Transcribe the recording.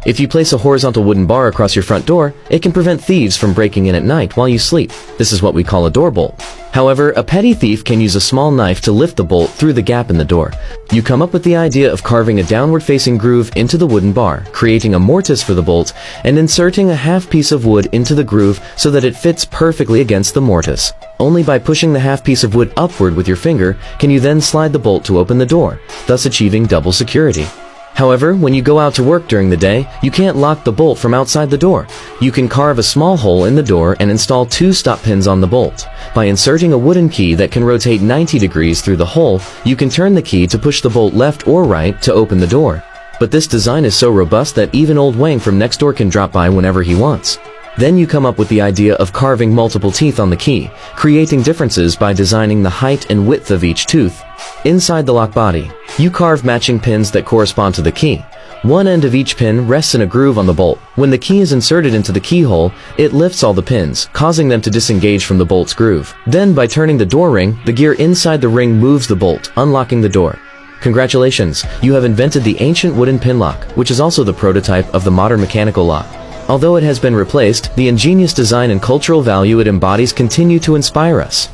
If you place a horizontal wooden bar across your front door, it can prevent thieves from breaking in at night while you sleep. This is what we call a door bolt. However, a petty thief can use a small knife to lift the bolt through the gap in the door. You come up with the idea of carving a downward-facing groove into the wooden bar, creating a mortise for the bolt, and inserting a half piece of wood into the groove so that it fits perfectly against the mortise. Only by pushing the half piece of wood upward with your finger can you then slide the bolt to open the door, thus achieving double security. However, when you go out to work during the day, you can't lock the bolt from outside the door. You can carve a small hole in the door and install 2 stop pins on the bolt. By inserting a wooden key that can rotate 90 degrees through the hole, you can turn the key to push the bolt left or right to open the door. But this design is so robust that even old Wang from next door can drop by whenever he wants. Then you come up with the idea of carving multiple teeth on the key, creating differences by designing the height and width of each tooth. Inside the lock body, you carve matching pins that correspond to the key. One end of each pin rests in a groove on the bolt. When the key is inserted into the keyhole, it lifts all the pins, causing them to disengage from the bolt's groove. Then, by turning the door ring, the gear inside the ring moves the bolt, unlocking the door. Congratulations, you have invented the ancient wooden pin lock, which is also the prototype of the modern mechanical lock. Although it has been replaced, the ingenious design and cultural value it embodies continue to inspire us.